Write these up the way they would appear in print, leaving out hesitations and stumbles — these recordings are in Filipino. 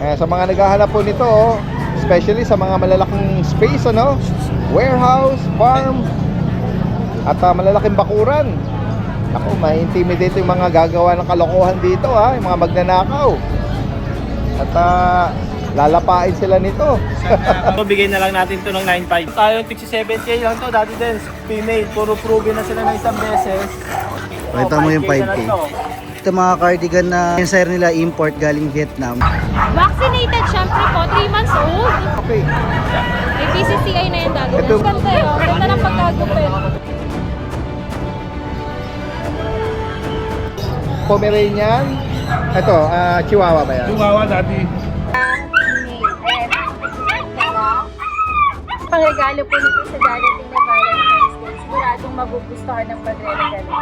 Sa mga naghahanap po nito, especially sa mga malalaking space, ano, warehouse, farm, at malalaking bakuran. Ako, ma-intimidate yung mga gagawa ng kalokohan dito, ha, yung mga magnanakaw. At lalapain sila nito. Bigay na lang natin to ng 9.5. Tayo, 67K lang to, dati din, female. Puro proven na sila ng isang beses. Pakita mo yung 5K. Ito mga cardigan na sir nila import galing Vietnam. Vaccinated, syempre po, 3 months old. Okay. May PCCI na yan dati. Ito- Ganda yun, ganda ng pagkagupit. Pomeranian. Ito, Chihuahua ba yan? Chihuahua dati. Pangregalo po nito sa darating na Valentine's Day. Siguradong magugustuhan ng pagre-regalo.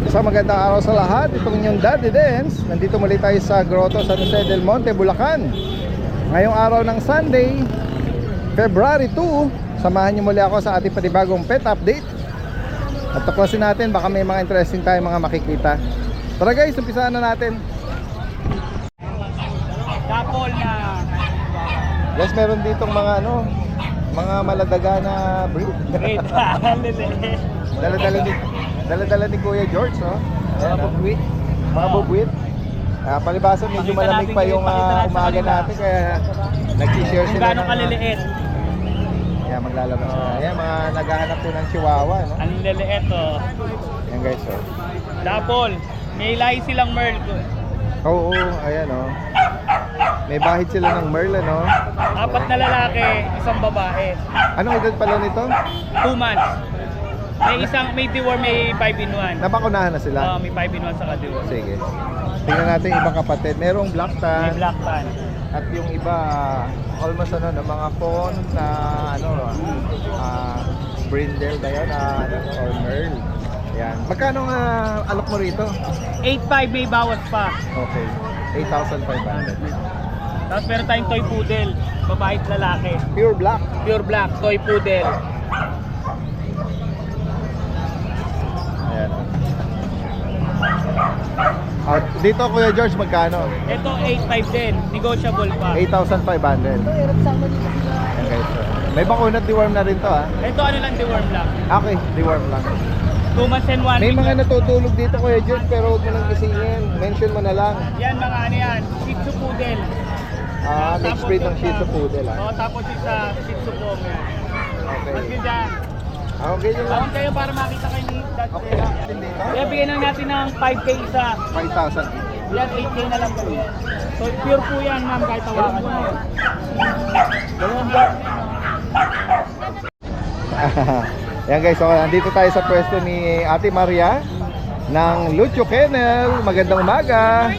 Sa magandang araw sa lahat, itong inyong Daddy Dance. Nandito muli tayo sa Grotto San Jose del Monte, Bulacan. Ngayong araw ng Sunday, February 2, samahan niyo muli ako sa ating panibagong pet update. At tuklasin natin, baka may mga interesting tayong mga makikita. Tara guys, umpisaan na natin. Tapol na. Guys, meron ditong mga mga maladaga na breed. Great. Dala-dala ni Kuya George, no? Ayan, Bubwit. mga bubwit. Palibasa medyo Pakita malamig natin pa yung yung pakita natin sa umaga kanila. natin, kaya nag-share Kung sila gano'ng kaliliit. Ayan, maglalabas na. Ayan, mga naghahanap po ng chihuahua, no? Ang liliit, oh. Ayan guys, oh. Tapol. May lahi silang Merl. Oo, ayan, oh. May bahid sila ng Merl, no? 4 na lalaki, isang babae. Anong edad pala nito? 2 months. May deworm, may 5 in 1. Napakunahan na sila? May 5 in 1 sa deworm. Sige. Tingnan natin yung ibang kapatid. Merong black May tan. black tan. At yung iba, almost ng mga fawn na brindle ba yun, or merl. Yan. Magkano nga alok mo rito? 8.5 may bawas pa. Okay. 8,500. Tapos meron tayong toy poodle. Babae at lalaki. Pure black. Pure black, toy poodle. Ayan. Dito Kuya George, magkano? Ito 8.5 din, negotiable pa. 8,500. Ayan guys. May bakunat deworm na rin to, ha? Ito ano lang, deworm lang. Okay, deworm lang. 2 months and 1 May week. mga natutulog dito Kuya George, pero huwag mo nang gisingin. Mention mo na lang. Yan mga ano yan, Shih Tzu poodle. Mixed breed ng Shih Tzu Poodle, ha? Tapos isa Shih Tzu Pom yan. Okay. Mas good yan. Okay yun lang. Tawag kayo para makita kayo ni Dad. Okay. Dito? Kaya bigyan lang natin ng 5K isa. 5,000. Yan, 8K na lang po yan. So pure po yan ma'am, kahit tawakan mo. Yan guys, so nandito tayo sa pwesto ni Ate Maria ng Lucho Kennel. Magandang umaga.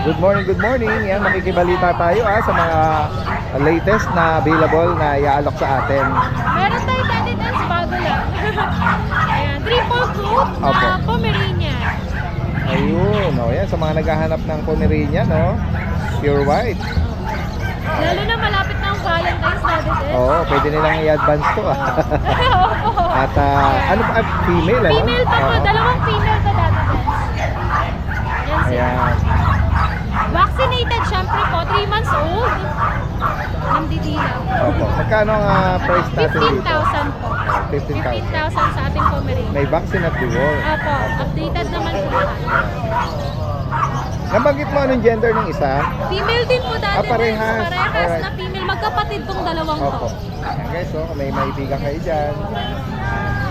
Good morning, good morning. Yan, makikibalita tayo sa mga latest na available na iaalok sa atin. Meron tayo dati dance bago lang. Ayan, triple coat Opo. na Pomeranian. Ayun, yan, sa mga naghahanap ng Pomeranian, no? Pure white. Lalo na malapit na ang Valentine's natin din. Oo, pwede nilang i-advance to, Opo. At ano pa, female, ano? Female pa po, Oo. dalawang female pa dati dance. Yan sila. Ayan. Vaccinated, syempre po, 3 months old. Nandidila. Opo. Magkano ang price natin dito? 15,000 po. 15,000. 15,000 sa ating Pomeranian. May vaccine at reward. Apo, updated naman po lahat. Nabanggit mo anong gender ng isa? Female din po dati. Parehas. Parehas Alright. na female. Magkapatid tong dalawang Opo. to. Ayan guys, so may maibigan kayo dyan.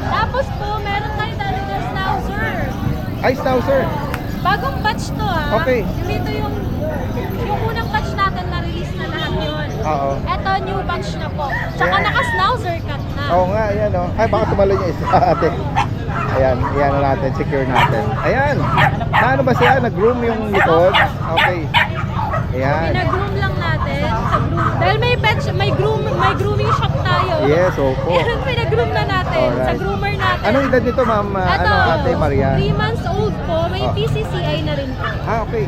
Tapos po, meron tayo talaga schnauzer. Ay, Schnauzer. Bagong batch to Okay. Dito yung unang batch natin na-release na lahat yun. Oo. Eto, new batch na po. Tsaka Yeah. naka-schnauzer cut na. Oo nga, ayan o. Ay, baka tumalo niya isa ate. Ayan, iyan na natin, secure natin. Ayan. Na ano ba siya? Nag-groom yung likod? Okay. Ayan. Pinag-groom lang natin sa groom. Dahil may grooming shop tayo. Yes, opo. Yan, pinag-groom na natin sa Alright. groomer natin. Anong edad nito, ma'am? Ito, Ate Maria? 3 months old po. May Oh. PCCI na rin po. Okay.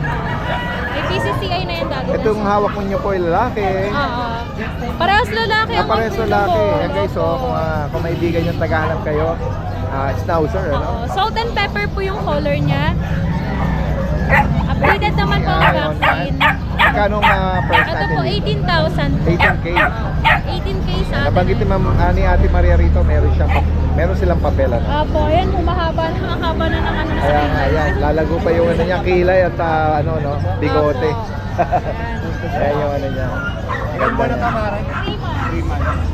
May PCCI na yan dati. Itong hawak mo niyo po ay lalaki. Oo. Parehas lalaki ang Parehas available. lalaki. Yan guys, Opo. kung maibigan yung tagahanap kayo, schnauzer, ano? Oo. Salt and pepper po yung color niya. Updated naman po ang Ayan, vaccine. Magkano ang price Ito natin po, dito? 18,000 po. 18K. 18K sa atin. Nabanggit ni ni Ate Maria rito, meron silang papel, ano? Apo, ayan, humahaba na ng ano na sa Ayan, ayan. Lalago pa yung ano niya, kilay at bigote. Ayan yung ano niya. Ganda niya. 3 months.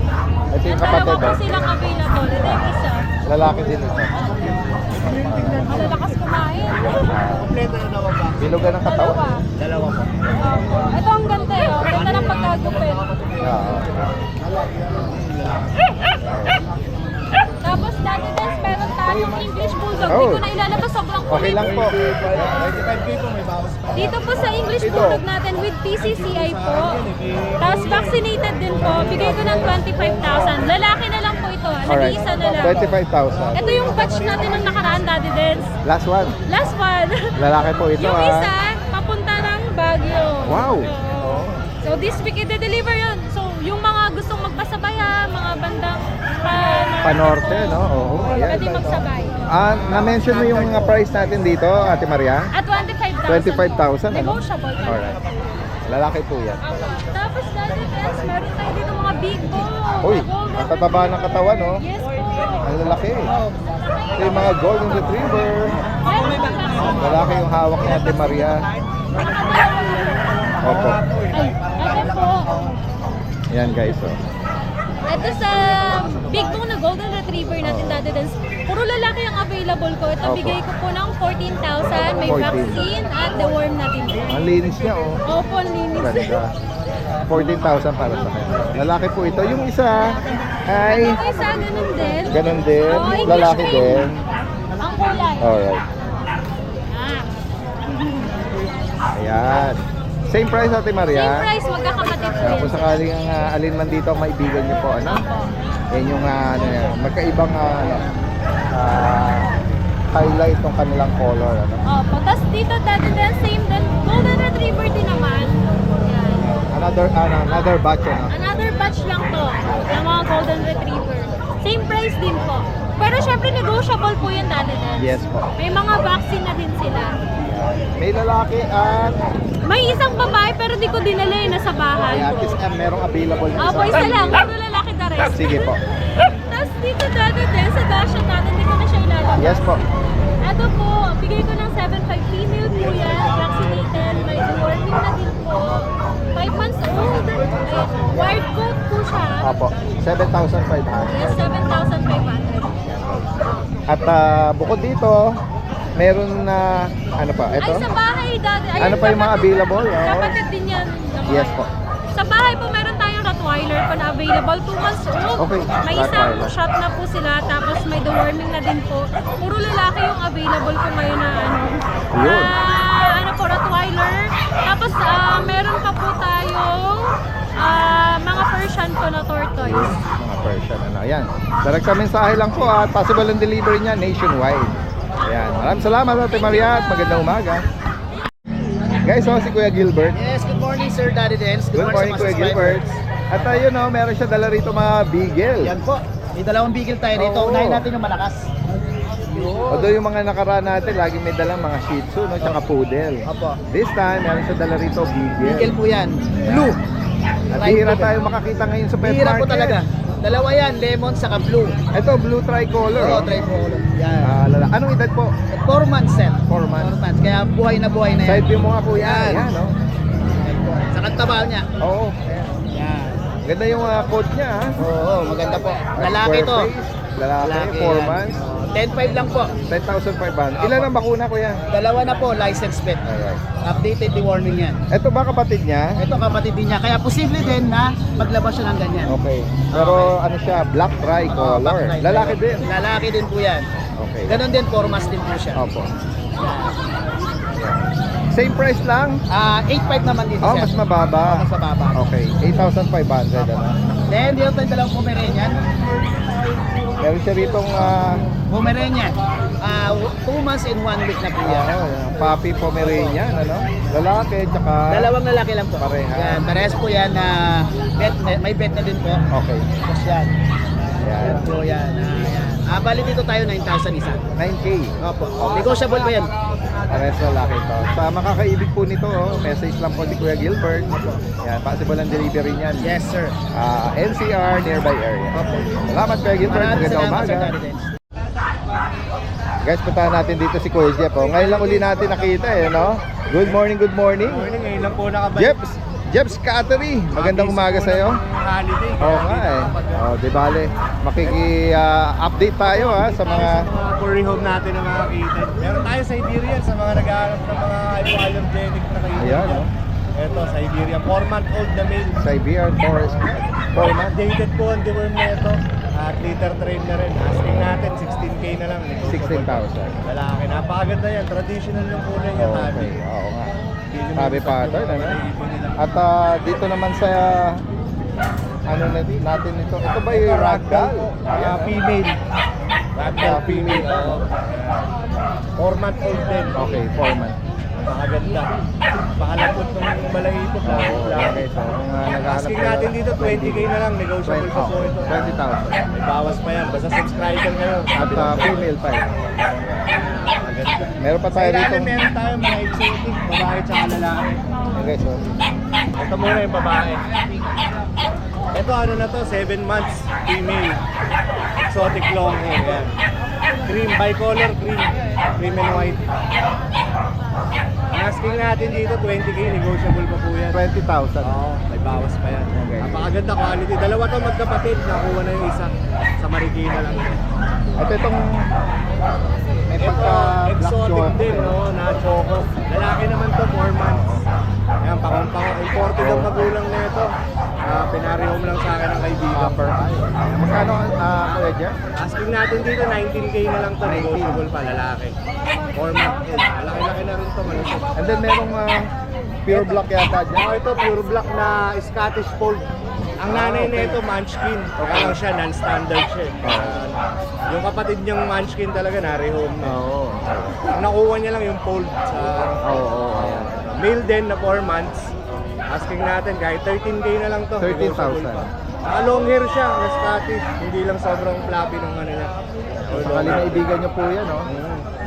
Ito yung Dalawa kapatid, po silang available. Ito yung isa. Lalaki din ito. Malalakas kumain. Bilugan ng katawan. Dalawa po. Ito ang ganda yun. Ganda ng pagkagupit. Oo. Tapos dati din, meron tayong English Bulldog. Oh. Hindi ko na ilalabas, sobrang Okay kulit. lang po. Dito po sa English Bulldog natin with PCCI po. Tapos vaccinated din po. Bigay ko ng 25,000. Lalaki na lang po ito. Alright. Nag-iisa na lang. 25,000. Ito yung batch natin ng nakaraan, Daddy Dens. Last one. Last one. Lalaki po ito, Yung isa, papunta ng Baguio. Wow. Oo. So this week, i-deliver yun. So yung mga gustong magpasabay mga bandang Panorte, no? Oo. Ayan. Pwede magsabay. Na-mention mo yung mga price natin dito, Ate Maria? At 25,000. 25,000, ano? Negotiable. Alright. Lalaki po yan. Tapos Daddy Dens, meron tayo dito mga big bone. Uy, Golden ang tataba ng katawan, no? Yes po. Ang lalaki. Ito yung mga golden retriever. Lalaki yung hawak ni Ate Maria. Opo. Ay, ito po. Yan guys, oh. Ito sa big bone na golden retriever natin, Daddy Dens. Puro lalaki ang available ko. Ito, Opo. bigay ko po ng 14,000. May 14. vaccine at the worm na din po. Ang linis niya, oh. Opo, ang linis. Ganda. 14,000 para sa kanya. Lalaki po ito. Yung isa ay Ito isa, ganun din. ganun din. Oo, English Lalaki cream. din. Ang kulay. Alright. Ah, Ayan. Same price, Ate Maria. same price, magkakapatid po Kung yan. sakaling alin man dito ang maibigan niyo po, ano? Yan yung magkaibang highlight ng kanilang color, ano? Opo, tapos dito Daddy din, same din. Golden retriever din naman. Yan. Another batch, ano? Another batch lang to ng mga golden retriever. Same price din po. Pero syempre negotiable po yan, Daddy din. Yes po. May mga vaccine na din sila. May lalaki at May isang babae pero di ko dinala eh, nasa bahay at ko. least merong available na Opo, isa lang. Puro lalaki the rest. Sige po. Tapos dito Daddy din, sa dasha natin, di ko na siya ilalabas. Yes po. Ito po, bigay ko ng 7.5 female po yan, vaccinated, may deworming na din po. 5 months old. Ayan, wired coat po siya. Opo. 7,500. Yes, 7,500. At bukod dito, meron na ano pa? Ay, Ito? sa bahay, Daddy. Ayun, Ano pa yung mga kapatid- available? Oo. Kapatid din yan. ng Yes bahay. po. Sa bahay po, meron tayong Rottweiler po na available. 2 months old. Okay, May isang Rottweiler. shot na po sila. Tapos may deworming na din po. Puro lalaki yung available ko ngayon na Yun. ano po, Rottweiler. Tapos meron pa po tayong mga Persian po na tortoise. Mga Persian, ano? Ayan. Direct mensahe lang po at possible ang delivery niya nationwide. Ayan. Maraming salamat, Ate Maria, at magandang umaga. Guys, si Kuya Gilbert. Yes, good morning Sir Daddy Dens. Good morning, Kuya Gilbert. At ayun, meron siya dala rito mga beagle. Yan po. May dalawang bigil tayo rito. Oo. Unahin natin yung malakas. Although yung mga nakaraan natin, lagi may dalang mga Shih Tzu, no? Tsaka Poodle. Opo. This time, meron siya dala rito Bigil beagle. po yan. Blue. At bihira tayo makakita ngayon sa pet Bihira market. po talaga. Dalawa yan, lemon saka blue. Ito, blue tricolor. Oo, oh. tricolor. Yan. Anong edad po? 4 months sir. 4 months. 4 months. Kaya buhay na yan. Side view mo nga kuya. Yan. Ayan, no? Saka taba niya. Oo. Yan. Ganda yung coat niya, ha? Oo, maganda po. Lalaki Square to. face, Lalaki, 4 yan. months. 10.5 lang po. 10,500. Ilan ang bakuna, kuya? Dalawa na po, licensed pet. Alright. Updated the warning yan. Ito ba kapatid niya? Ito kapatid din niya. Kaya posible din na maglabas siya ng ganyan. Okay. Pero ano siya, black tricolor. Black stripe. Lalaki din. Lalaki din po yan. Okay. Ganon din, formas din po siya. Opo. Same price lang? 8.5 naman dito Oh, siya. mas mababa. Mas mababa. Okay. 8,500 ano? Then, dito tayo dalawang Pomeranian. Meron siya ritong Pomeranian. 2 months and 1 week na po yan. puppy Pomeranian, ano? Lalaki, tsaka... Dalawang lalaki lang po. Pareha. Yan, parehas po yan na may bet na din po. Okay. Tapos yan. Yan. Yan po yan. Yan. Bali dito tayo 9,000 isa. 9K. Opo. Negotiable po yan. Pares lalaki to. Sa makakaibig po nito, message lang po si Kuya Gilbert. Yan, possible ang delivery niyan. Yes, sir. NCR, nearby area. Salamat Kuya Gilbert. Maraming Magandang salamat, umaga. Sir Daddy Dens. Guys, puntahan natin dito si Kuya Jeff. Ngayon lang uli natin nakita no? Good morning, good morning. Morning, ngayon lang po nakabalik. Jeff's Cattery. Magandang umaga sa iyo. Holiday. Oo nga di bale. Makiki-update tayo sa mga mga furry home natin na mga kitten. Meron tayo Siberian sa mga naghahanap ng mga hypoallergenic na kitten. Ayan, Ito, Siberian. 4-month-old na male. Siberian Forest. 4 months. Dated po ang deworm na ito. At litter train na rin. Asking natin, 16K na lang. 16,000. Lalaki. Napakaganda yan. Traditional yung kulay niya, tabi. Okay, oo nga. Tabi pattern, ano? At dito naman sa natin ito. Ito ba yung ragdoll? Female. Ragdoll female. 4-month-old din. Okay, 4 months. Napakaganda. Pakalapot ng balahito. Okay, so kung naghahanap Asking natin dito, 20K na lang. Negotiable pa po ito. 20,000. May bawas pa yan. Basta subscriber kayo. At female pa yun. Maganda. Meron pa Sa tayo rito. ilalim meron tayo mga exotic, babae tsaka lalaki. Okay, so Ito muna yung babae. Ito ano na to, 7 months, female. Exotic long hair, yan. Cream, bicolor cream. Cream and white. Ang asking natin dito, 20K, negotiable pa po yan. 20,000. Oo, may bawas pa yan. Okay. Napakaganda quality. Dalawa to magkapatid, nakuha na yung isa. Sa Marikina lang. At itong may Ito, pagka-black exotic choco. din, no? Na choco. Lalaki naman to, 4 months. Ayan, pakong-pako. Imported ang magulang na ito. Pinarehome lang sa akin ng kaibigan. Upper eye. Magkano Kuya Jeff? Asking natin dito, 19K na lang to. Negotiable pa, lalaki. 4 months old. Malaki-laki na rin to, malusog. And then merong pure black yata dyan. Ito, pure black na Scottish Fold. Ang nanay na ito, Munchkin. Kaya lang siya, non-standard siya. Yung kapatid niyang Munchkin talaga, na-rehome na. Oo. Ang nakuha niya lang yung fold sa... Oo. Male din na 4 months. Asking natin, kahit 13K na lang to. 13,000. Long hair siya, na Scottish. Hindi lang sobrang floppy ng ano niya. Sakali na ibigan niyo po yan, no?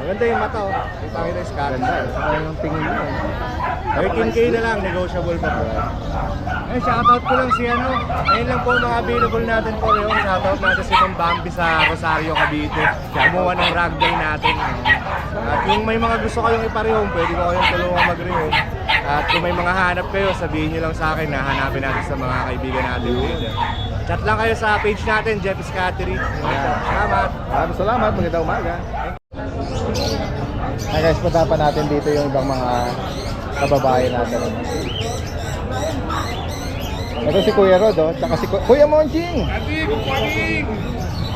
Maganda yung mata, oh. Ipakita yung Scottish. Ganda. Saka yung tingin niyo. 13K na lang, negotiable pa po. Eh, shoutout ko lang si ano. Ayun lang po mga available natin po ngayon. Shoutout natin si Ma'am Bambi sa Rosario, Cavite. Kumuha ng ragdoll natin. At yung may mga gusto kayong iparehome, pwede ko kayong tulungan mag-rehome. At kung may mga hanap kayo, sabihin nyo lang sa akin na hanapin natin sa mga kaibigan natin. Chat lang kayo sa page natin, Jeff's Cattery. Salamat! Maraming salamat. Magandang umaga. Ay guys, punta pa natin dito yung ibang mga kababayan natin. Ito si Kuya Rod, tsaka si Kuya Monching. Good morning!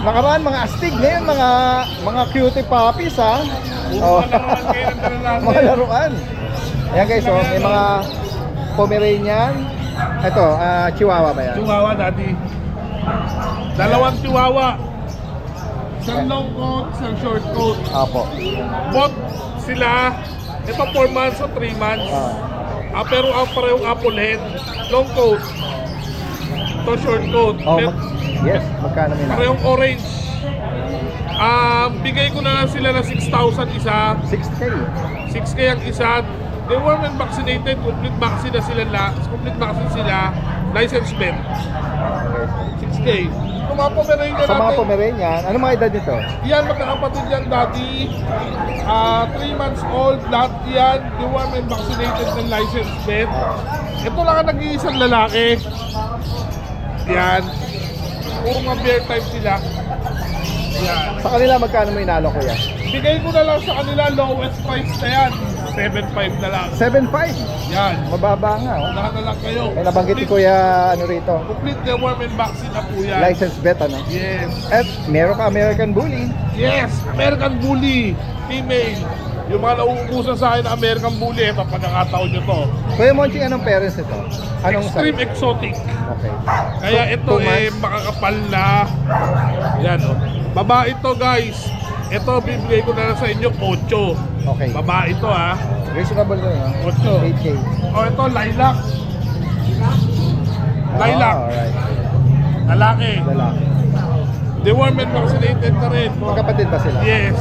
Nakaraan mga astig ngayon, mga cutie puppies ha. Oh. Mga laruan. Ayan guys, may mga Pomeranian. Ito, Chihuahua ba yan? Chihuahua dati. Dalawang Chihuahua. Isang long coat, isang short coat. Apo. Both sila, ito 4 months o 3 months. Pero ang parehong apple head, long coat. Ito short coat. Oh, yes, magkano nila? Parehong orange. Bigay ko na lang sila ng 6,000 isa. 6K. 6K ang isa. They were when vaccinated, complete vaccine na sila complete vaccine sila, license bet. 6K. Kung mga Pomeranian Sa mga natin, Pomeranian, ano mga edad nito? yan magkakapatid yan dati. 3 months old, lahat yan, they were when vaccinated ng license bet. Ito lang ang nag-iisang lalaki. Yan. Puro mga bear type sila. Yan. Sa kanila magkano mo inalo kuya? Bigay ko na lang sa kanila lowest price na yan. 7.5 na lang. 7.5. Yan. Mababa nga Lahat na lang kayo. May nabanggit ni kuya ano rito. Complete deworm and vaccine na po yan. License bet ano? Yes. At meron ka American Bully. Yes. American Bully. Female. Yung mga nauubusan sa akin na American Bully, ito pagkakataon nyo to. Kuya Monching, anong parents ito? Anong Extreme size? exotic. Okay. Kaya So, ito 2 months? makakapal na. Yan o. Babae to guys. Ito, bibigay ko na lang sa inyo 8. Okay. Babae to ha. Reasonable na yun, 8. 8K. O ito, lilac. Lilac. Alright. Lalaki. Lalaki. Deworm and vaccinated na rin. Magkapatid ba sila? Yes.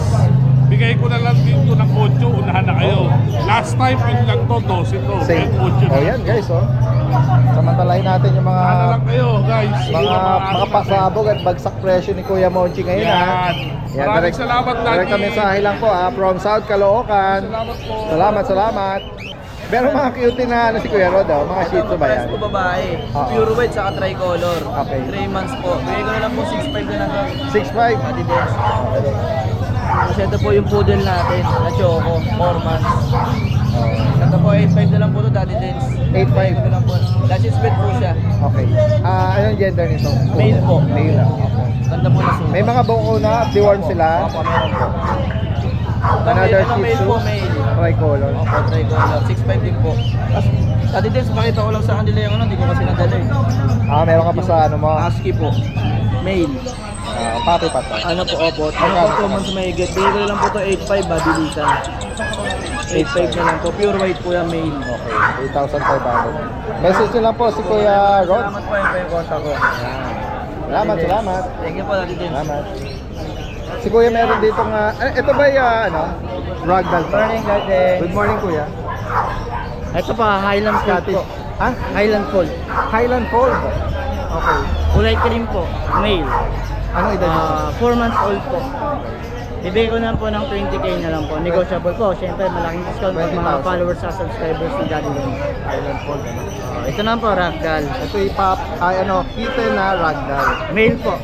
Bigay ko na lang dito ng 8. Unahan na kayo. Last time, yun lang to. 12 to. Same. Ngayon, 8 na. Oh, yan guys, oh. Samantalahin natin yung mga Unahan na lang kayo, guys. mga pasabog at bagsak presyo ni Kuya Monchi ngayon, ha. Yan. Maraming salamat, Daddy. Direct mensahe lang po, ha, from South Caloocan. Salamat po. Salamat. Pero mga cutie na ano si Kuya Rod, oh, mga Shih Tzu ba yan? Pares po babae. Oo. Pure white saka tricolor. Okay. 3 months po. Bigay ko na lang po 6.5 na lang. 6'5"? Adidas. Kasi ito po yung poodle natin na choco. 4 months. Oh, Ito po 8.5 na lang po ito Daddy Dance. 8'5". na lang po. Dutch split po siya. Okay. Anong gender nito? Male po. Male lang. Okay. Ganda po na sumo. May mga buko na, deworm sila. Opo, meron po. Another Ito Shih male Tzu. po, male. Tricolor. Opo, tricolor. 6.5 din po. Tapos, Daddy Dance, pakita ko lang sa kanila yung ano, hindi ko kasi nadala eh. Meron ka pa sa ano mo? Husky po. Male. Papi pa to. Ano po, opo. Ano po, 2 months may get. Bigay ko na lang po ito 8.5 ba, bilisan. 8.5 na lang po. Pure white po yan, male. Okay, 8,500. Message nyo lang po si Kuya Rod. Salamat po yung contact ko. Salamat. Thank you po, Daddy Dance. Salamat. Si Kuya meron dito nga, ito ba yung ragdoll to? Morning, Daddy. Good morning, Kuya. Ito pa, Highland Fold Scottish. po. Ha? Highland Fold. Highland Fold. Okay. Kulay cream po, male. Anong edad nito? 4 months old po. Ibigay ko na po ng 20k na lang po. Negotiable po. Siyempre, malaking discount po 20,000. mga followers sa subscribers ni Daddy Dance. Highland Fold. Ito na po, Ragdoll. Ito kitten na ragdoll. Male po.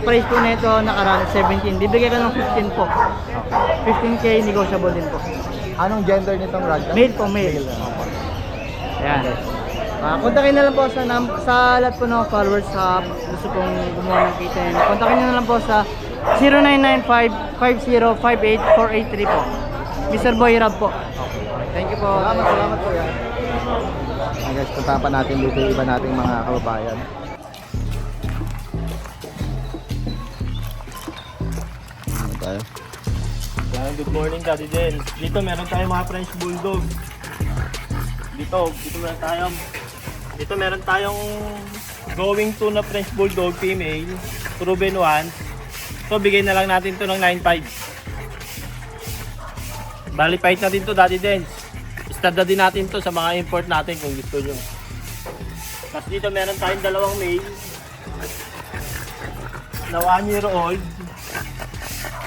Price po nito nakaraan 17. Bibigay ko ng 15 po. 15k negotiable din po. Anong gender nitong ragdoll? Male po, male. Ayan. Kontakin na lang po sa lahat po ng followers sa gusto pong gumawa ng kitten. Kontakin nyo na lang po sa 0995-5058-483 po. Mr. Boy Rab po. Thank you po. Salamat Kuya. Guys, puntahan pa natin dito yung iba nating mga kababayan. Ano tayo? Yan, good morning Daddy Dance. Dito meron tayong mga French Bulldog. Dito meron tayong going to na French Bulldog female, proven 1. So bigay na lang natin to ng 9.5. Bali fight natin to Daddy Dance. Stud na din natin to sa mga import natin kung gusto nyo. Tapos dito meron tayong dalawang male na 1 year old.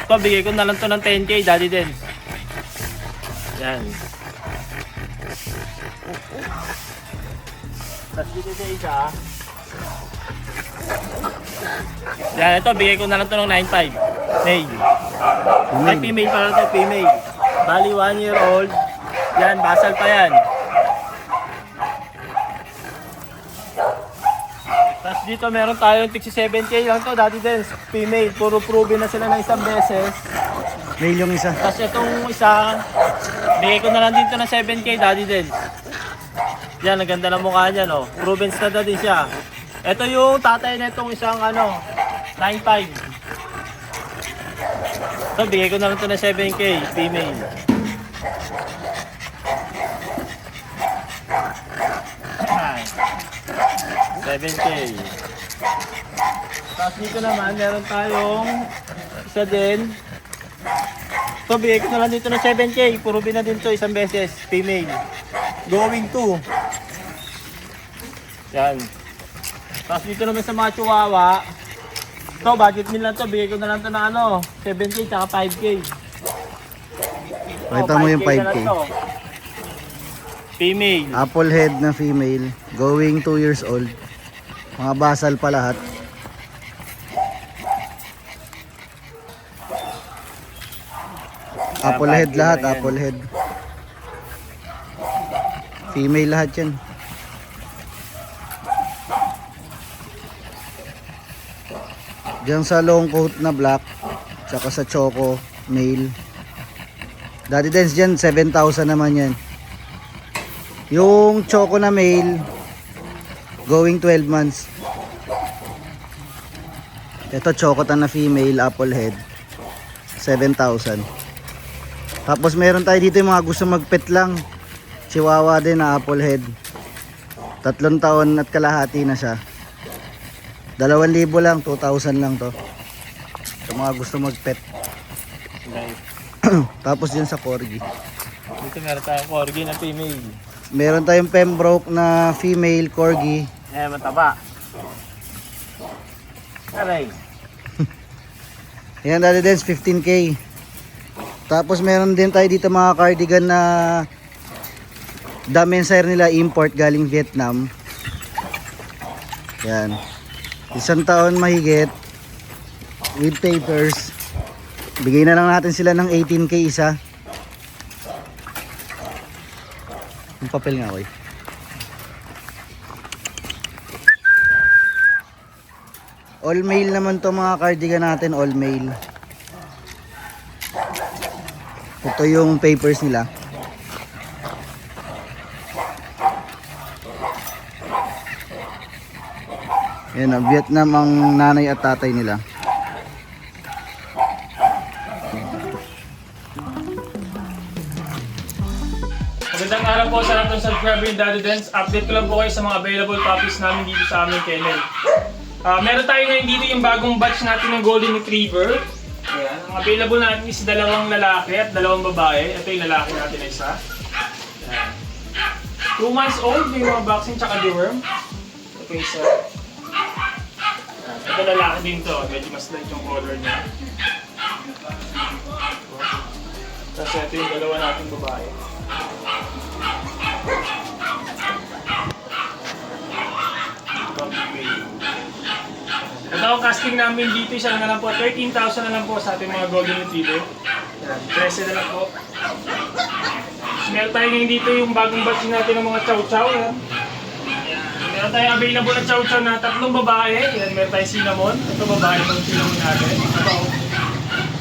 So bigay ko na lang to ng 10k Daddy Dance. Yan. Tapos dito sa isa. Yan, ito bigay ko na lang to ng 9.5. Male. Ay, female pala to, female. Bali 1 year old. Yan, basal pa yan. Tapos dito meron tayong 67k lang to, Daddy Dance. Female, puro proven na sila ng isang beses. Male yung isa. Tapos itong isa, bigay ko na lang dito ng 7k, Daddy Dance. Yan, ang ganda ng mukha niya, no? Proven stud na din siya. Ito yung tatay na itong isang, 9.5. So, bigay ko na lang ito ng 7k, female. $7K. Tapos dito naman, meron tayong isa din. So, bigay ko na lang dito ng 7K. Puro na din to isang beses. Female. Going to. Yan. Tapos dito naman sa mga chihuahua. Ito, budget meal lang to. Bigay ko na lang to ng 7K tsaka 5K. Pakita mo yung 5K na 5K. lang to. Female. Apple head na female, going 2 years old. Mga basal pa lahat. Apple head lahat, apple head. Female lahat yan. Diyan sa long coat na black, tsaka sa choco, male. Daddy Dance dyan, 7,000 naman yan. Yung choco na male, going 12 months. Ito chocotan na female, apple head. 7,000. Tapos meron tayo dito yung mga gusto mag-pet lang. Chihuahua din na apple head. 3 taon at kalahati na siya. 2,000 lang, 2,000 lang to. Sa mga gusto mag-pet. Tapos yun sa corgi. Dito meron tayong corgi na female. Meron tayong Pembroke na female corgi. Mataba. Aray. Yan, Daddy Dens, 15K. Tapos meron din tayo dito mga cardigan na Damensire nila, import galing Vietnam. Yan. 1 taon mahigit. With papers. Bigay na lang natin sila ng 18K isa. Yung papel nga, oy. All male naman to mga cardigan natin, all male. Ito yung papers nila. Yan, Vietnam ang nanay at tatay nila. Magandang araw po sa lahat ng subscriber ni Daddy Dens. Update ko lang po kayo sa mga available puppies namin dito sa aming kennel. Meron tayo ngayon dito yung bagong batch natin ng Golden Retriever. Ayan. Ang available natin is 2 lalaki at 2 babae. Ito yung lalaki natin na isa. Ayan. 2 months old, may mga vaccine tsaka deworm. Ito yung isa. Ayan. Ito lalaki din to, medyo mas light yung color niya. Tapos ito yung 2 nating babae. Ito ang casting namin dito, isa na lang po, 13,000 na lang po sa ating mga Golden Retriever. 13 na lang po. Meron tayo ngayon dito yung bagong batch natin ng mga Chow Chow. Yan. Meron tayong available na Chow Chow na 3 babae. Yan, meron tayong cinnamon. Ito babae itong cinnamon natin. Ito,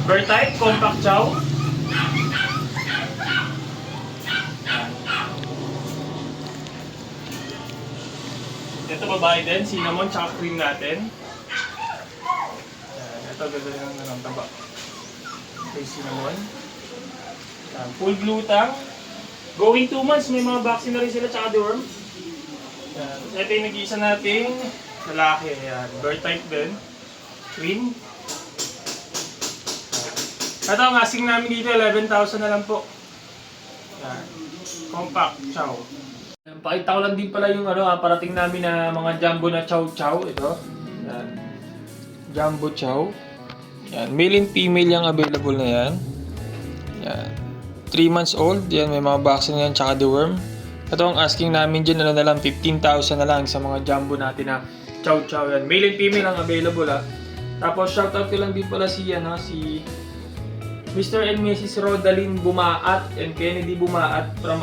bird type, compact Chow. Ito babae din, cinnamon tsaka cream natin. Ito gagawin ng taba. Ito yung cinnamon. Full glutang. Going 2 months, may mga vaccine na rin sila tsaka deworm. Ito yung nag-iisa nating lalaki. Ayan. Bird type din. Cream. Ito ang asking namin dito, 11,000 na lang po. Ayan. Compact chow. Pakita ko lang din pala yung parating namin na mga jumbo na chow chow. Ito. Yan. Jumbo chow. Yan. Male and female yung available na yan. Yan. 3 months old. Yan. May mga vaccine yan. Tsaka deworm. Ito ang asking namin dyan. Na lang 15,000 na lang sa mga jumbo natin na chow chow. Yan. Male and female ang available ha. Tapos shoutout ko lang din pala si Mr. and Mrs. Rodalyn Bumaat and Kennedy Bumaat from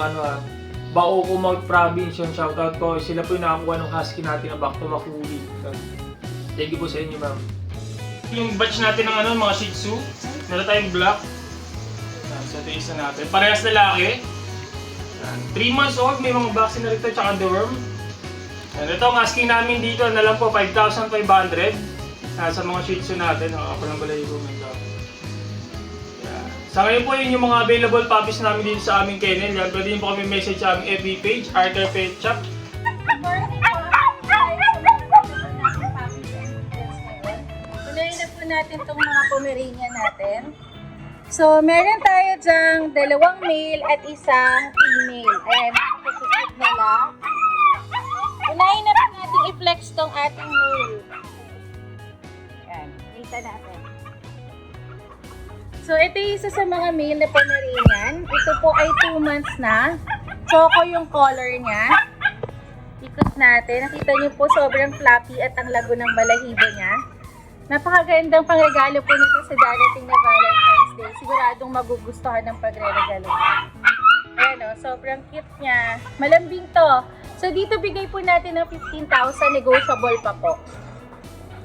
Baoco Province, yung shoutout ko. Sila po yung nakakuha ng husky natin na back to back huli. Thank you po sa inyo, ma'am. Yung batch natin ng mga Shih Tzu. Meron tayong black. So ito yung isa natin. Parehas lalaki. 3 months old, may mga vaccine na rito, tsaka deworm. Ito ang asking namin dito na lang po, 5,500. Sa mga Shih Tzu natin. Ako lang balayigo. Sa ngayon po yun yung mga available puppies namin dito sa aming kennel. Yan, pwede nyo po kami message sa aming FB page, Arthur Pet Shop. Tuloy na po natin itong mga Pomeranian natin. So, meron tayo dyang 2 male at 1 female. Ayan, nakikita nila. Unahin na po natin i-flex tong ating male. Ayan, kita natin. So, ito yung isa sa mga male na Pomeranian. Ito po ay 2 months na. Choco yung color niya. Ikot natin. Nakita niyo po sobrang fluffy at ang lago ng balahibo niya. Napakagandang pangregalo po nito sa darating na Valentine's Day. Siguradong magugustuhan ng pagre-regalo niya. Ayan o, sobrang cute niya. Malambing to. So, dito bigay po natin ng 15,000. Negotiable pa po.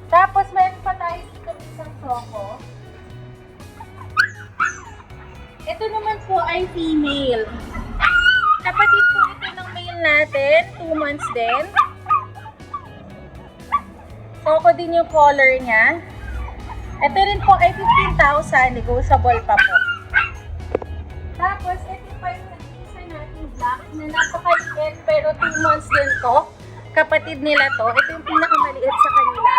Tapos, meron pa tayo dito isang choco. Ito naman po ay female. Kapatid po ito ng male natin. 2 months din. Choco din yung color niya. Ito rin po ay 15,000, negotiable pa po. Tapos, ito pa yung isa nating black na napakaliit pero 2 months din to. Kapatid nila to. Ito yung pinakamaliit sa kanila.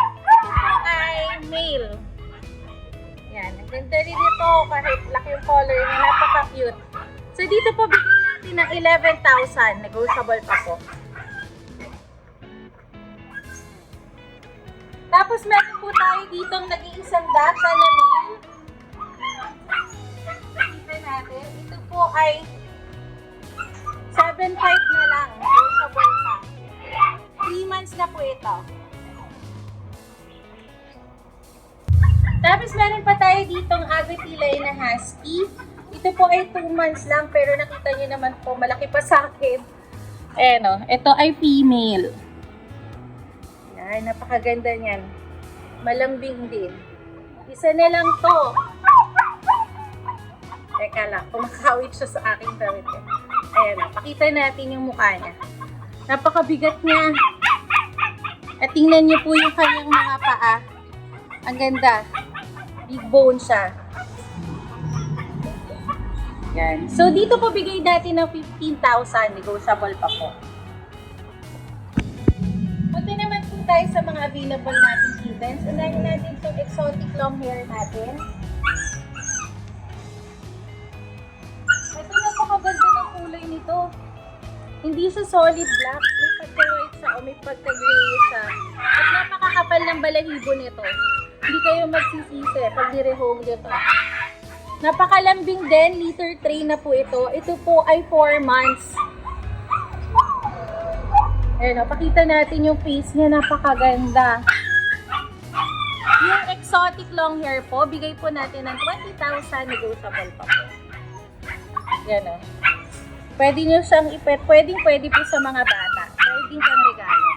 Ito po ay male. Yan. Ang ganda rin ito kahit laki yung color niya. Napaka-cute. So, dito po bigyan natin ng 11,000. Negotiable pa po. Tapos, meron po tayo ditong nag-iisang Dachshund na male. Kita natin. Ito po ay 7.5 na lang. Negotiable pa. 3 months na po ito. Tapos meron pa tayo ditong Agatilay na Husky. Ito po ay 2 months lang pero nakita nyo naman po malaki pa sa akin. Ayan o, ito ay female. Yan, napakaganda niyan. Malambing din. Isa na lang to. Teka lang, kumakawit siya sa aking damit. Ayan o, pakita natin yung mukha niya. Napakabigat niya. At tingnan niyo po yung kanyang mga paa. Ang ganda. Big bone siya. Yan. So, dito po bigay natin ng 15,000. Negotiable pa po. Punta naman po tayo sa mga available natin kittens. Unahin natin itong exotic long hair natin. Ito napakaganda ng kulay nito. Hindi siya solid black. May pagka-white siya o may pagka-gray siya. At napakakapal ng balahibo nito. Hindi kayo magsisisi pag nirehome nito. Napakalambing din. Litter tray na po ito. Ito po ay 4 months. Ayan o, pakita natin yung face niya. Napakaganda. Yung exotic long hair po, bigay po natin ng 20,000. Negotiable pa po. Yan o. Pwede nyo siyang ipet. Pwede po sa mga bata. Pwede pang regalo.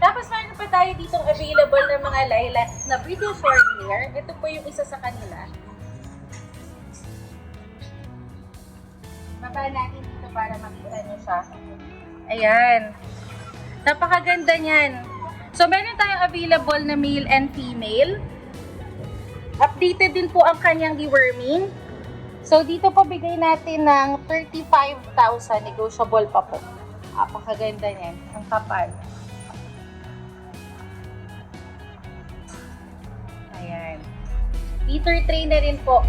Tapos meron pa tayo ditong available na mga lilac na British short hair. Ito po yung isa sa kanila. Baba natin dito para makita nyo siya. Ayan. Napakaganda niyan. So meron tayong available na male and female. Updated din po ang kanyang deworming. So, dito po bigay natin ng 35,000. Negotiable pa po. Napakaganda niyan. Ang kapal. Ayan. Litter tray na rin po.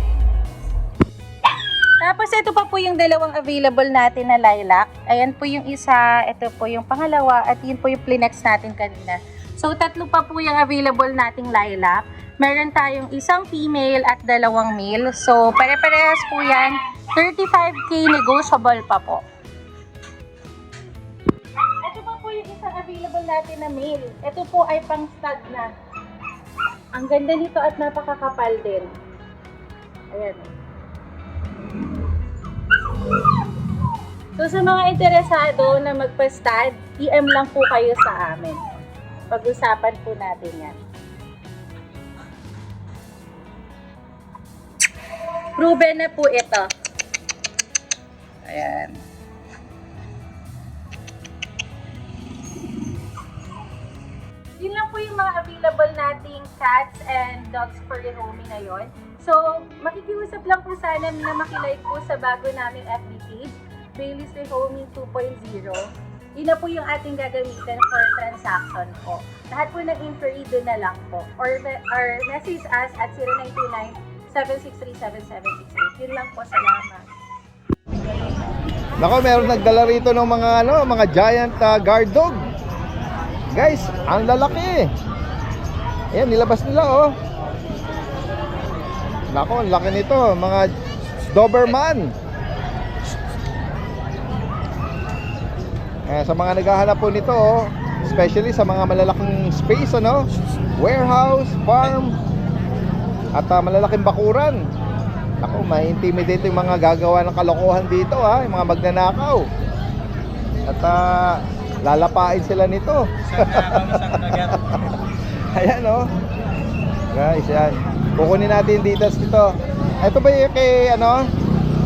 Tapos, ito pa po yung dalawang available natin na lilac. Ayan po yung isa. Ito po yung pangalawa. At yun po yung plinex natin kanina. So, tatlo pa po yung available nating lilac. Meron tayong isang female at dalawang male. So, pare-parehas po yan. 35K negotiable pa po. Ito pa po yung isang available natin na male. Ito po ay pang stud na. Ang ganda nito at napakakapal din. Ayan. So, sa mga interesado na magpa-stud, PM lang po kayo sa amin. Pag-usapan po natin yan. Proven na po ito. Ayan. Yun lang po yung mga available nating cats and dogs for rehoming ngayon. So, makikiusap lang po sana na makilike po sa bago naming FB page, Bailey's Rehoming 2.0. Yun na po yung ating gagamitin for transaction po. Lahat po ng inquiry doon na lang po. Or message us at 0929-763-7768. Yun lang po, salamat. Nako, meron nagdala rito ng mga giant guard dog. Guys, ang lalaki. Ayan, nilabas nila oh. Nako, ang laki nito, mga Doberman. Sa mga naghahanap po nito, oh, especially sa mga malalaking space, ano, warehouse, farm, at malalaking bakuran. Ako, ma-intimidate yung mga gagawa ng kalokohan dito, ha, yung mga magnanakaw. At lalapain sila nito. Ayan, oh. Guys, yan. Kukunin natin details dito. Ito ba yung kay,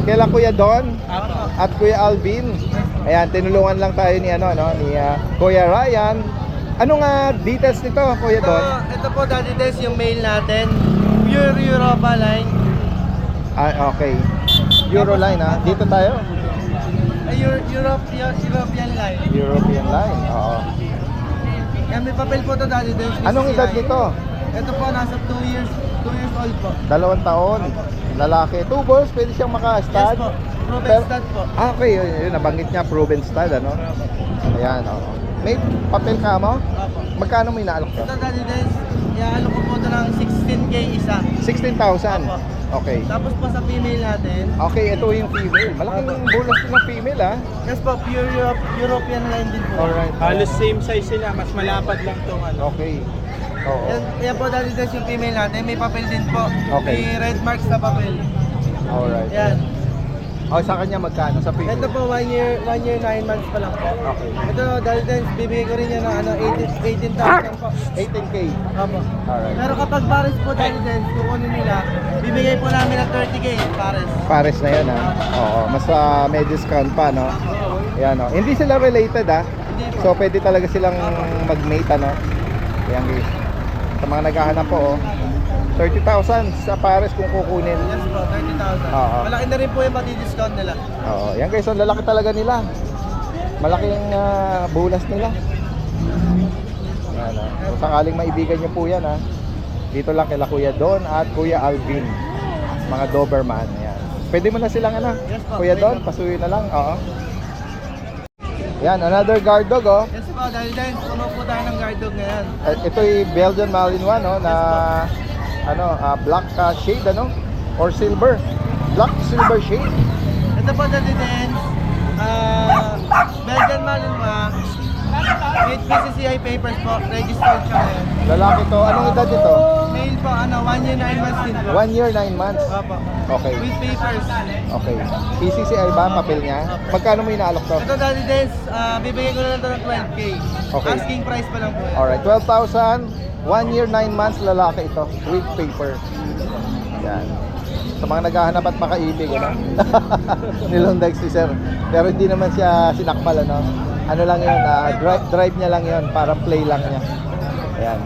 kailan Kuya Don at Kuya Alvin? Ayan, tinulungan lang tayo ni Kuya Ryan Anong details nito, Kuya Don? Ito po, Daddy Des, yung mail natin. Pure Europa line. Okay. Euroline dito tayo. European line. European line. Oo. Yan, may papel po to, Daddy Des. Anong edad nito? Ito po, nasa 2 years old po. 2 taon. Lalaki. 2 balls, pwede siyang maka-stud. Yes po. Proven Pero- stud po. Okay, yun, nabanggit niya, proven stud, ano? Ayan, oo. May papel ka mo? Opo. Magkano mo inaalok to? Ito, Daddy Des, iaano ko po ito ng 16K isa. 16,000. Opo. Okay. Tapos po sa female natin, Okay, ito yung female. Malaking bulas din ng female, yes po, pure European line din po. Alright. Halos same size sila, mas malapad lang tong ano. Okay. Oo. Yan po, Daddy Des, yung female natin, may papel din po. Okay. May red marks na papel. Alright. Yan. Oh, sa kanya magkano? Sa female? Ito po, 1 year 9 months pa lang po. Okay. Ito, Daddy Des, bibigay ko rin yan ng 18,000 po. 18K. Opo. Alright. Pero kapag pares po, Daddy Des, kukunin nila, bibigay po namin ng 30K pares. Pares na yan, Oo, mas may discount pa, no? Ayan, Hindi sila related, Hindi po. So, pwede talaga silang mag-mate, Ayan, guys. Sa mga naghahanap po, 30,000 sa pares kung kukunin. Yes po, 30,000. Oo. Malaki na rin po yung mati-discount nila. Oo, yan guys, ang lalaki talaga nila. Malaking bulas nila. Yan, Kung sakaling maibigan nyo po yan, dito lang kila Kuya Don at Kuya Alvin. Mga Doberman, yan. Pwede mo na silang, Yes po, Kuya pwede. Don, pasuyin na lang, oo. Yan, another guard dog, Yes po, dahil puno po tayo ng guard dog ngayon. Ito yung Belgian Malinois, na black shade, or silver. Black silver shade. Ito po, Daddy Dance, Belgian Malinois, with PCCI papers po, registered siya ngayon. Lalaki to. Anong edad nito? Male po, 1 year 9 months din po. 1 year, 9 months. Opo. Okay. With papers. Okay. PCCI ba ang papel niya? Magkano mo inaalok to? Ito, Daddy Dance, bibigay ko na lang ito ng 12K. Okay. Asking price pa lang po yan. Alright, 12,000. 1 year, 9 months lalaki ito. With paper. Yan. Sa mga naghahanap at makaibig, nilundag si sir. Pero hindi naman siya sinakmal, Ano lang yun, drive niya lang yun. Parang play lang niya. Ayan.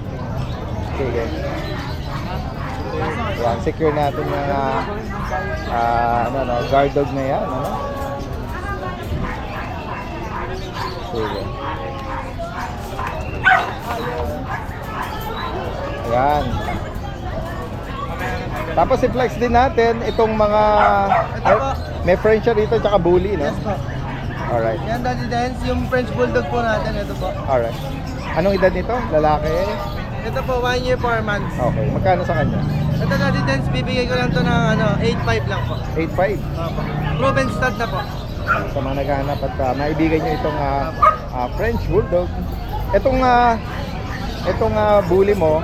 Sige. Yan, secure natin yung guard dog na yan, Sige. Ayan. Tapos i-flex din natin itong mga may French siya rito tsaka bully, no? Yes po. Alright. Yan, Daddy Dance, yung French Bulldog po natin, ito po. Alright. Anong edad nito? Lalaki? Ito po, 1 year 4 months. Okay. Magkano sa kanya? Ito, Daddy Dance, bibigay ko lang to ng 8.5 lang po. 8.5. Opo. Proven stud na po. Sa mga naghahanap at maibigan nyo itong French Bulldog. Itong bully mo.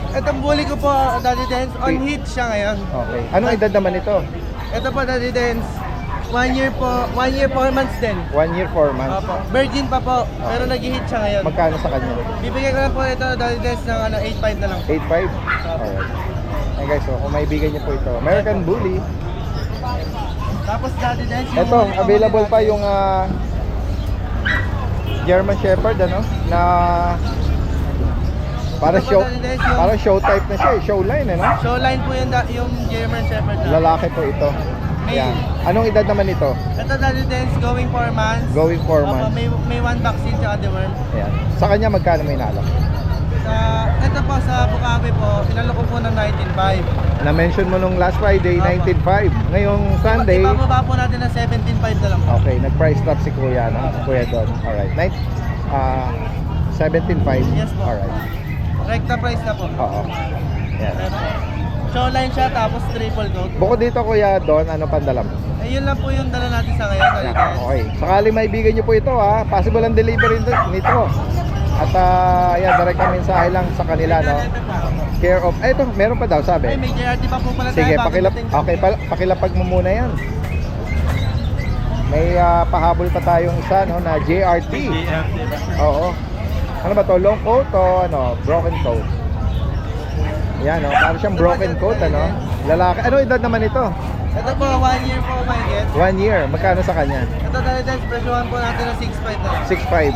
Itong bully ko po, Daddy Dance, on heat siya ngayon. Okay. Anong edad naman ito? Ito po, Daddy Dance, 1 year 4 months din. 1 year 4 months. Opo. Virgin pa po, pero nag-hit siya ngayon. Magkano sa kanya? Bibigyan ko lang po ito, Daddy Dance, ng 8.5 na lang. 8.5? Alright. Hey guys, so kung maibigan nyo po ito, American Bully. Tapos, Daddy Dance, yung Ito, bully pa available natin. pa yung German Shepherd, na para Ito po, show, Daddy Dance, yung- para show type na siya, show line, Show line po yung German Shepherd na. Lalaki po ito. Ayan. Anong edad naman ito? Ito, Daddy Dance, going 4 months. Going 4 Opo, months. may 1 vaccine tsaka deworm. Ayan. Sa kanya magkano may inaalok? Ito po, sa Bukawi po, pinalo ko po ng 19.5. Na-mention mo nung last Friday, Tama. 19.5. Ngayong Sunday, Ibababa po natin ng 17.5 na lang po. okay, nag-price drop si Kuya, Kuya Don. Alright. 17.5. Yes po. Alright. Rekta price na po. Oo. Ayan. Show line siya, tapos triple coat. Bukod dito, Kuya Don, ano pandala mo? Yun lang po yung dala natin sa ngayon. Daddy Dance. Okay. Sakali maibigan nyo po ito, possible ang delivery nito. At ayan, direct ang mensahe lang sa kanila, no? Care of, ito, meron pa daw, Ay, sabi. may JRT pa po pala Sige, tayo bago dating. okay, pakilapag mo muna yan. May pahabol pa tayong isa, no, na JRT. Oo. Ano ba to? Long coat o broken coat? Yan, no? Parang siyang broken coat, Lalaki. Ano edad naman ito? Ito po, 1 year po may get. 1 year. Magkano sa kanya? Ito, Daddy Dance, presyohan po natin ng 6.5 na lang. 6.5.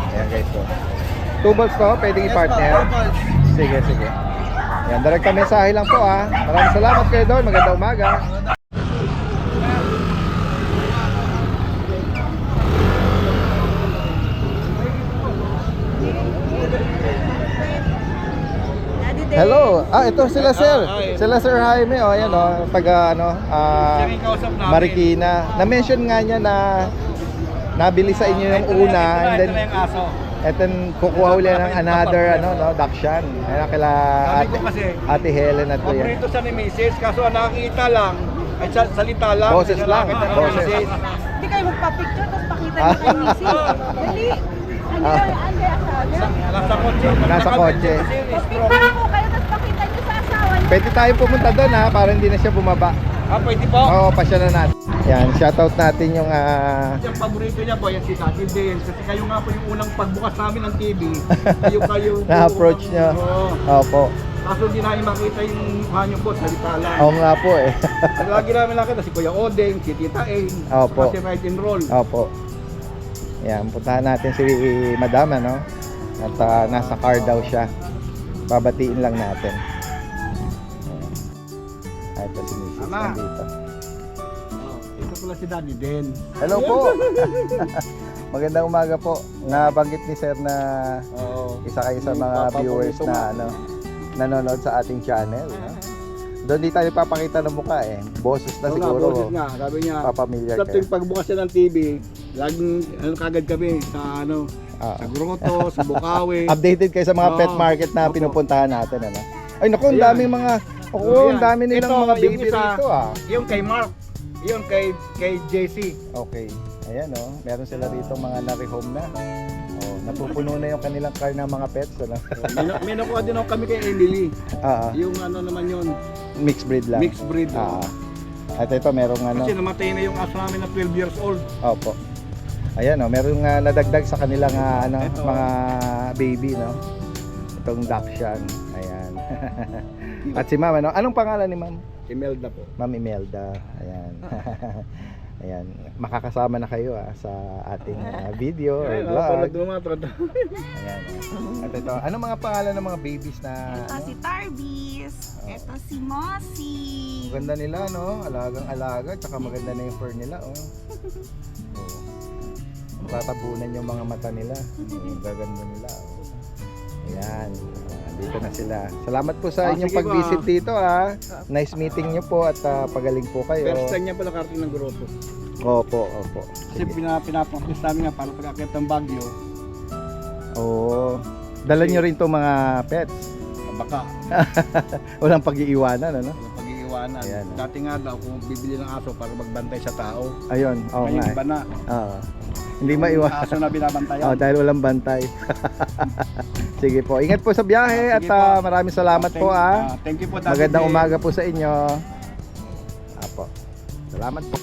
Ayan guys, so. 2 balls to, pwedeng i-partner. Sige, sige. Yan, direkta mensahe lang po ah. Maraming salamat kayo doon. Magandang umaga. Hello. Ito sila sir. Sila Sir Jaime oh, ayan oh, taga Marikina. Na-mention nga niya na nabili sa inyo yung una and then kukuha ulit ng another Dachshund. Ayan kila Ate Helen at Kuya. Paborito sa ni Mrs. Kaso nakakita lang, ay salita lang. Boses lang. Boses. Hindi kayo magpa-picture tapos pakita niyo kay Mrs. Dali. Nasa kotse. Picture po kayo tapos pakita niyo sa asawa niyo. Pwede tayo pumunta doon ha, para hindi na siya bumaba. Pwede po. Oo, pasya na natin. Yan, shoutout natin yung Yung paborito niya po, yan si Tati Dale. Kasi kayo nga po yung unang pagbukas namin ng TV. Kayo na-approach nyo. Oo. Opo. Kaso hindi namin makita yung mukha niyo po, salita lang. Oo nga po eh. Lagi namin nakita si Kuya Odeng, si Tita Ain, Opo. si Right and Roll. Opo. Yan, puntahan natin si Madam at nasa car daw siya. Babatiin lang natin. Ay, ito si Mrs. Ama. nandito. Ito pala si Daddy Den. Hello po. Magandang umaga po. Nabanggit ni Sir na isa kayo sa mga viewers na nanonood sa ating channel. Doon di tayo papakita ng mukha eh. Boses na siguro. Boses nga, sabi niya. Papamilya Sa kayo. tuwing pagbukas niya ng TV, laging kagad kami sa sa Grotto, sa Bukawi. Updated kayo sa mga pet Oo. market na Opo. pinupuntahan natin Ay naku, ang Ayan. daming mga Ayan. ang dami nilang Ito, mga yung baby isa, rito Yung kay Mark, yung kay JC. Okay. Ayan meron sila rito mga na-rehome na. Napupuno na yung kanilang car ng mga pets May nakuha din ako kami kay Emily. Yung naman yun, Mixed breed lang. mixed breed. At ito merong Kasi namatay na yung aso namin na 12 years old. Opo. Ayan merong nadagdag sa kanilang Ito. mga baby Itong Dachshund. Ayan. At si Ma'am anong pangalan ni Ma'am? Imelda po. Ma'am Imelda. Ayan. Ayan. Makakasama na kayo sa ating video or vlog. Ayan. At ito, anong mga pangalan ng mga babies na Ito si Tarbis. Ito si Mossy. Ganda nila alagang-alaga, tsaka maganda na yung fur nila Tatabunan yung mga mata nila. Gaganda nila Ayan. Dito na sila. Salamat po sa inyong sige po, pag-visit dito Nice meeting nyo po at pagaling po kayo. First time niya pala karating ng Grotto. Opo. Kasi pinapractice namin nga para pag-akit ng Baguio. Dala nyo rin itong mga pets. Baka. Walang pag-iiwanan Walang pag-iiwanan. Ayan. Dati nga daw kung bibili ng aso para magbantay sa tao. Ayun, Ngayon nga iba na. Hindi Yung maiwasan. aso na binabantayan. Dahil walang bantay. Sige po, ingat po sa biyahe at Sige po. maraming salamat po Thank you po, Daddy Magandang Jay. umaga po sa inyo. Apo. Salamat po.